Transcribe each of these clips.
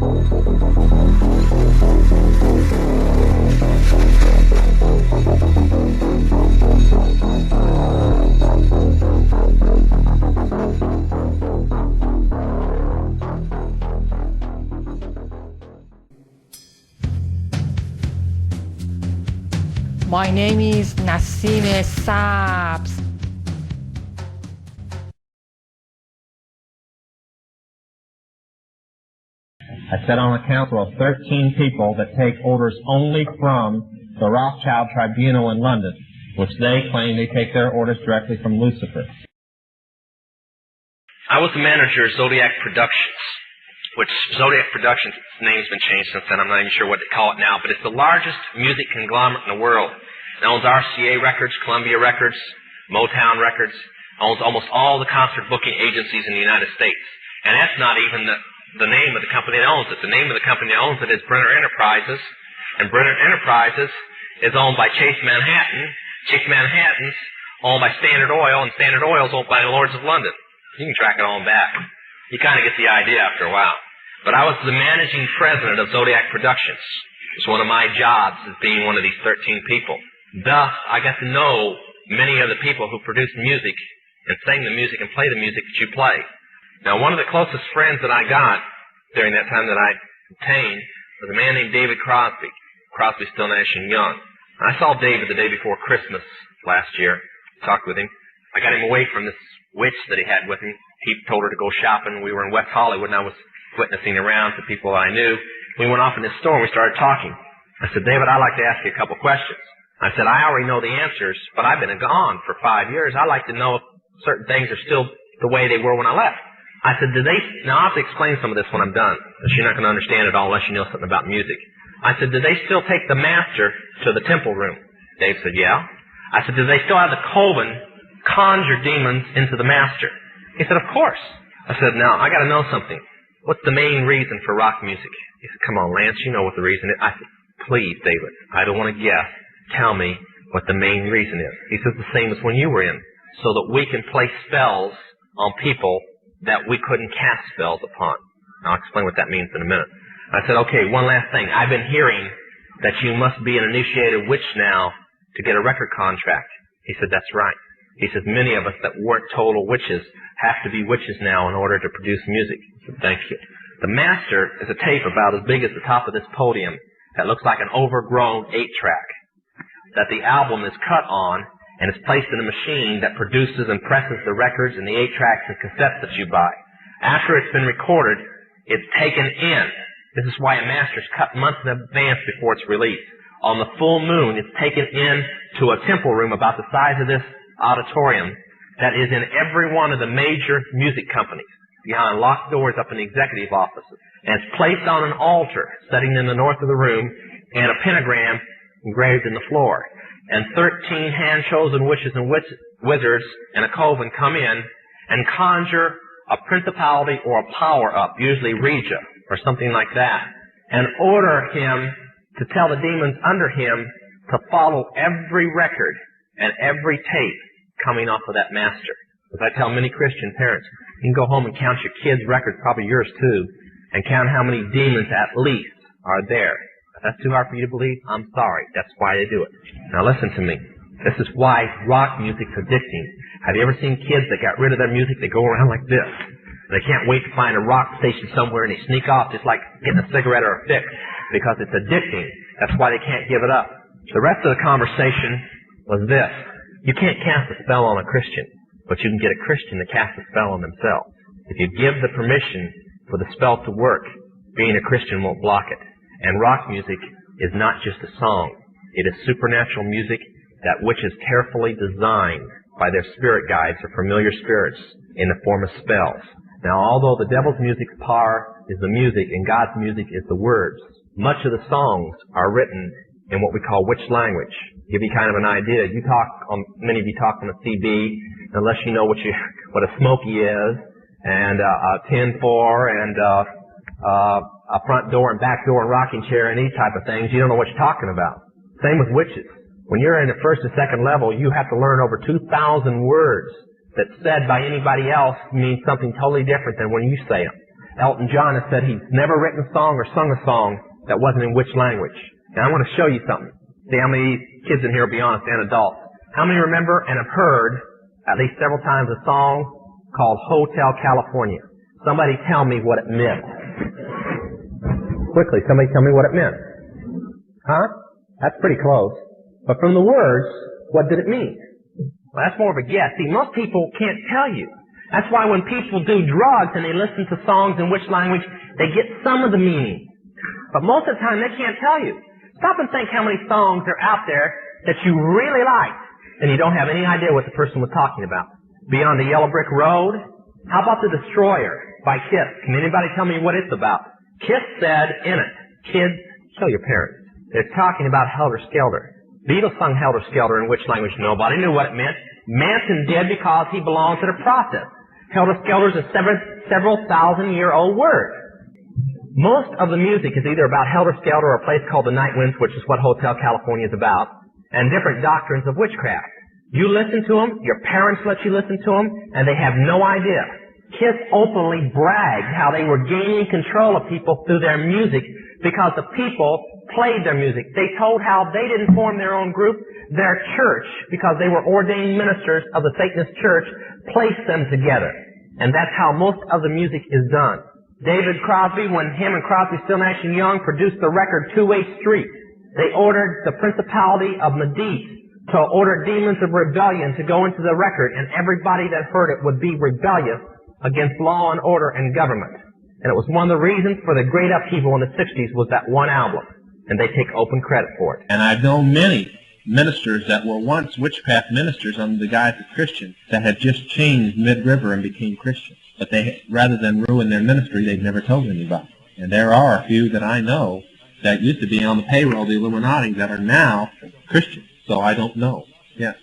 My name is Nassim Sabs. I sit on a council of 13 people that take orders only from the Rothschild Tribunal in London, which they claim they take their orders directly from Lucifer. I was the manager of Zodiac Productions, which Zodiac Productions, its name's been changed since then. I'm not even sure what they call it now, but it's the largest music conglomerate in the world. It owns RCA Records, Columbia Records, Motown Records, owns almost all the concert booking agencies in the United States. And that's not even the name of the company that owns it. The name of the company that owns it is Brenner Enterprises, and Brenner Enterprises is owned by Chase Manhattan. Chase Manhattan's owned by Standard Oil, and Standard Oil is owned by the Lords of London. You can track it on back. You kind of get the idea after a while. But I was the managing president of Zodiac Productions. It's one of my jobs as being one of these 13 people. Thus, I got to know many of the people who produce music and sing the music and play the music that you play. Now, one of the closest friends that I got during that time that I obtained was a man named David Crosby. Crosby, Still, Nash & Young. I saw David the day before Christmas last year, talked with him. I got him away from this witch that he had with him. He told her to go shopping. We were in West Hollywood, and I was witnessing around to people I knew. We went off in this store, and we started talking. I said, David, I'd like to ask you a couple questions. I said, I already know the answers, but I've been gone for 5 years. I'd like to know if certain things are still the way they were when I left. I said, now I'll have to explain some of this when I'm done, because you're not going to understand it all unless you know something about music. I said, do they still take the master to the temple room? Dave said, yeah. I said, do they still have the coven conjure demons into the master? He said, of course. I said, now, I got to know something. What's the main reason for rock music? He said, come on, Lance, you know what the reason is. I said, please, David, I don't want to guess. Tell me what the main reason is. He says, the same as when you were in, so that we can play spells on people that we couldn't cast spells upon. I'll explain what that means in a minute. I said, okay, one last thing. I've been hearing that you must be an initiated witch now to get a record contract. He said, that's right. He says, many of us that weren't total witches have to be witches now in order to produce music. I said, thank you. The master is a tape about as big as the top of this podium that looks like an overgrown 8-track that the album is cut on and is placed in a machine that produces and presses the records and the 8-tracks and cassettes that you buy. After it's been recorded, it's taken in. This is why a master's cut months in advance before it's released. On the full moon, it's taken in to a temple room about the size of this auditorium that is in every one of the major music companies, behind locked doors up in the executive offices. And it's placed on an altar sitting in the north of the room, and a pentagram engraved in the floor. And 13 hand-chosen witches and wizards and a coven come in and conjure a principality or a power up, usually Regia or something like that, and order him to tell the demons under him to follow every record and every tape coming off of that master. As I tell many Christian parents, you can go home and count your kids' records, probably yours too, and count how many demons at least are there. If that's too hard for you to believe, I'm sorry. That's why they do it. Now listen to me. This is why rock music's addicting. Have you ever seen kids that got rid of their music? They go around like this. They can't wait to find a rock station somewhere, and they sneak off just like getting a cigarette or a fix, because it's addicting. That's why they can't give it up. The rest of the conversation was this. You can't cast a spell on a Christian, but you can get a Christian to cast a spell on themselves. If you give the permission for the spell to work, being a Christian won't block it. And rock music is not just a song. It is supernatural music that which is carefully designed by their spirit guides or familiar spirits in the form of spells. Now, although the devil's music's power is the music and God's music is the words, much of the songs are written in what we call witch language. Give you kind of an idea. Many of you talk on a CB, unless you know what a smoky is, and a 10-4, and a front door and back door and rocking chair and these type of things, you don't know what you're talking about. Same with witches. When you're in the first and second level, you have to learn over 2,000 words that said by anybody else mean something totally different than when you say them. Elton John has said he's never written a song or sung a song that wasn't in which language. And I want to show you something. See how many kids in here will be honest and adults. How many remember and have heard at least several times a song called Hotel California? Somebody tell me what it meant. Quickly, somebody tell me what it meant. Huh? That's pretty close. But from the words, what did it mean? Well, that's more of a guess. See, most people can't tell you. That's why when people do drugs and they listen to songs in which language, they get some of the meaning. But most of the time, they can't tell you. Stop and think how many songs are out there that you really like, and you don't have any idea what the person was talking about. Beyond the Yellow Brick Road? How about The Destroyer by Kiss? Can anybody tell me what it's about? Kiss said in it, kids, show your parents. They're talking about Helter Skelter. Beatles sung Helter Skelter in which language? Nobody knew what it meant. Manson did because he belongs to the process. Helter Skelter is a several thousand-year-old word. Most of the music is either about Helter Skelter or a place called the Night Winds, which is what Hotel California is about, and different doctrines of witchcraft. You listen to them, your parents let you listen to them, and they have no idea. Kiss openly bragged how they were gaining control of people through their music because the people played their music. They told how they didn't form their own group. Their church, because they were ordained ministers of the Satanist church, placed them together. And that's how most of the music is done. David Crosby, when him and Crosby, Still, Nash & Young produced the record Two-Way Street, they ordered the principality of Medici to order demons of rebellion to go into the record, and everybody that heard it would be rebellious against law and order and government. And it was one of the reasons for the great upheaval in the 60s was that one album. And they take open credit for it. And I've known many ministers that were once witchcraft ministers under the guise of Christians that had just changed mid-river and became Christians. But they, rather than ruin their ministry, they've never told anybody. And there are a few that I know that used to be on the payroll of the Illuminati that are now Christians. So I don't know. Yes.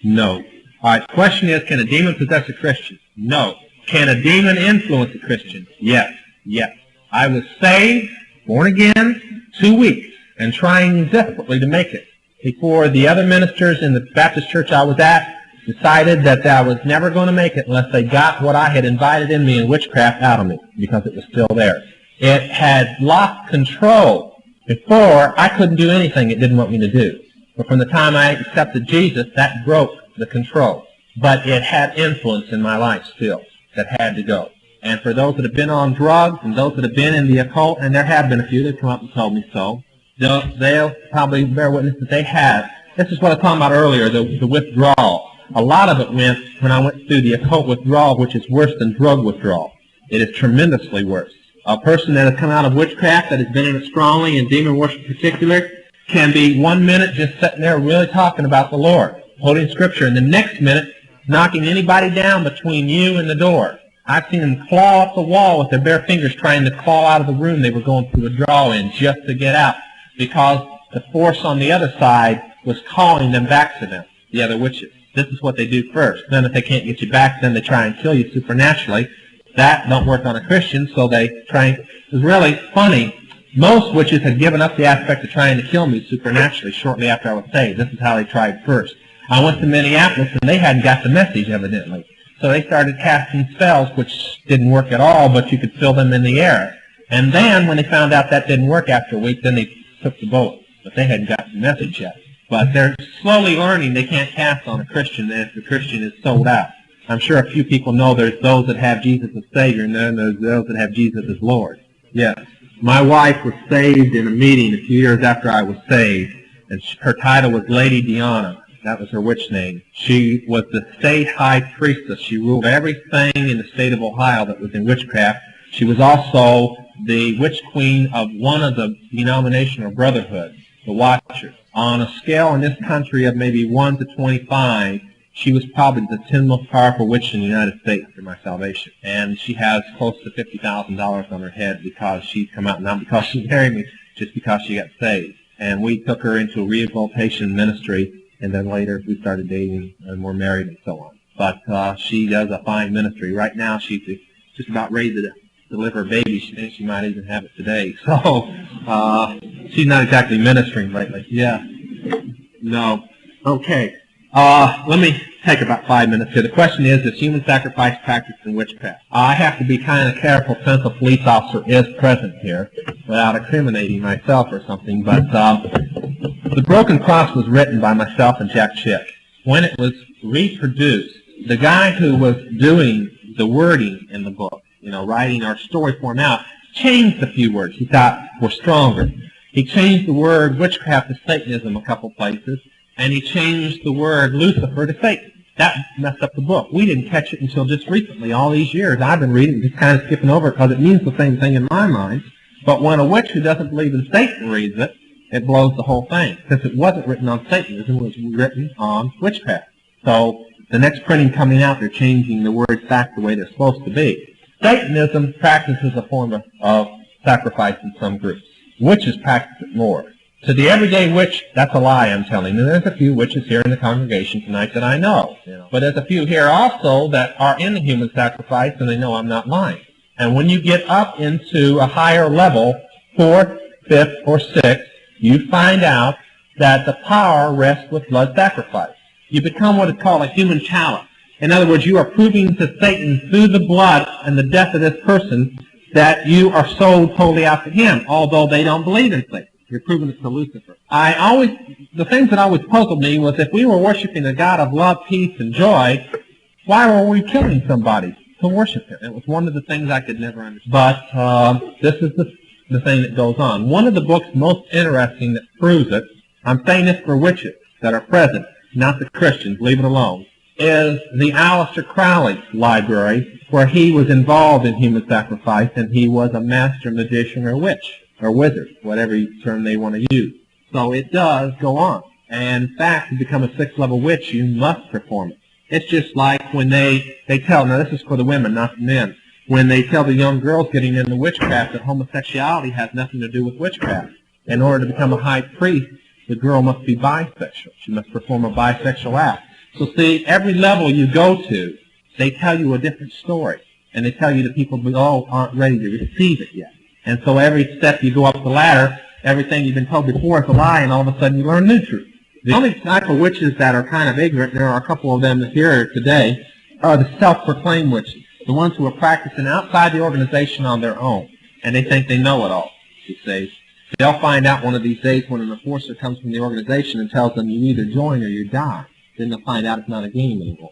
No. All right, the question is, can a demon possess a Christian? No. Can a demon influence a Christian? Yes. Yes. I was saved, born again, 2 weeks, and trying desperately to make it before the other ministers in the Baptist church I was at decided that I was never going to make it unless they got what I had invited in me in witchcraft out of me, because it was still there. It had lost control. Before, I couldn't do anything it didn't want me to do. But from the time I accepted Jesus, that broke the control. But it had influence in my life still that had to go. And for those that have been on drugs and those that have been in the occult, and there have been a few that have come up and told me so, they'll probably bear witness that they have. This is what I was talking about earlier, the withdrawal. A lot of it went when I went through the occult withdrawal, which is worse than drug withdrawal. It is tremendously worse. A person that has come out of witchcraft, that has been in it strongly, and demon worship in particular, can be 1 minute just sitting there really talking about the Lord, quoting Scripture, and the next minute knocking anybody down between you and the door. I've seen them claw up the wall with their bare fingers trying to claw out of the room they were going through a draw in just to get out, because the force on the other side was calling them back to them, the other witches. This is what they do first. Then if they can't get you back, then they try and kill you supernaturally. That don't work on a Christian, so they try and... It was really funny. Most witches had given up the aspect of trying to kill me supernaturally shortly after I was saved. This is how they tried first. I went to Minneapolis, and they hadn't got the message, evidently. So they started casting spells, which didn't work at all, but you could feel them in the air. And then, when they found out that didn't work after a week, then they took the bullet. But they hadn't got the message yet. But they're slowly learning they can't cast on a Christian if the Christian is sold out. I'm sure a few people know there's those that have Jesus as Savior, and then there's those that have Jesus as Lord. Yes. My wife was saved in a meeting a few years after I was saved, and her title was Lady Diana. That was her witch name. She was the state high priestess. She ruled everything in the state of Ohio that was in witchcraft. She was also the witch queen of one of the denominational brotherhoods, the Watchers. On a scale in this country of maybe 1 to 25, she was probably the 10th most powerful witch in the United States after my salvation. And she has close to $50,000 on her head because she's come out, not because she married me, just because she got saved. And we took her into a rehabilitation ministry, and then later we started dating and we're married and so on. But she does a fine ministry. Right now she's just about ready to deliver a baby. She thinks she might even have it today. So she's not exactly ministering lately. Yeah. No. Okay. Let me take about 5 minutes here. The question is human sacrifice practiced in witchcraft? I have to be kind of careful since a police officer is present here without incriminating myself or something, but The Broken Cross was written by myself and Jack Chick. When it was reproduced, the guy who was doing the wording in the book, writing our story form out, changed a few words he thought were stronger. He changed the word witchcraft to Satanism a couple places, and he changed the word Lucifer to Satan. That messed up the book. We didn't catch it until just recently. All these years I've been reading it, just kind of skipping over it because it means the same thing in my mind. But when a witch who doesn't believe in Satan reads it, it blows the whole thing. Since it wasn't written on Satanism, it was written on witchcraft. So the next printing coming out, they're changing the words back the way they're supposed to be. Satanism practices a form of sacrifice in some groups. Witches practice it more. To the everyday witch, that's a lie, I'm telling you. There's a few witches here in the congregation tonight that I know. But there's a few here also that are in the human sacrifice, and they know I'm not lying. And when you get up into a higher level, 4th, 5th, or 6th, you find out that the power rests with blood sacrifice. You become what is called a human chalice. In other words, you are proving to Satan through the blood and the death of this person that you are sold totally out to him, although they don't believe in Satan. You're proving it to Lucifer. The things that always puzzled me was if we were worshiping a God of love, peace, and joy, why were we killing somebody to worship him? It was one of the things I could never understand. But this is the thing that goes on. One of the books most interesting that proves it, I'm saying this for witches that are present, not the Christians, leave it alone, is the Aleister Crowley library, where he was involved in human sacrifice, and he was a master magician or witch, or wizard, whatever term they want to use. So it does go on. And in fact, to become a 6th level witch, you must perform it. It's just like when they tell, now this is for the women, not the men, when they tell the young girls getting into witchcraft that homosexuality has nothing to do with witchcraft. In order to become a high priest, the girl must be bisexual. She must perform a bisexual act. So see, every level you go to, they tell you a different story. And they tell you that people below aren't ready to receive it yet. And so every step you go up the ladder, everything you've been told before is a lie, and all of a sudden you learn new truth. The only type of witches that are kind of ignorant, there are a couple of them here today, are the self-proclaimed witches, the ones who are practicing outside the organization on their own, and they think they know it all, you see. They'll find out one of these days when an enforcer comes from the organization and tells them you either join or you die. Then they'll find out it's not a game anymore.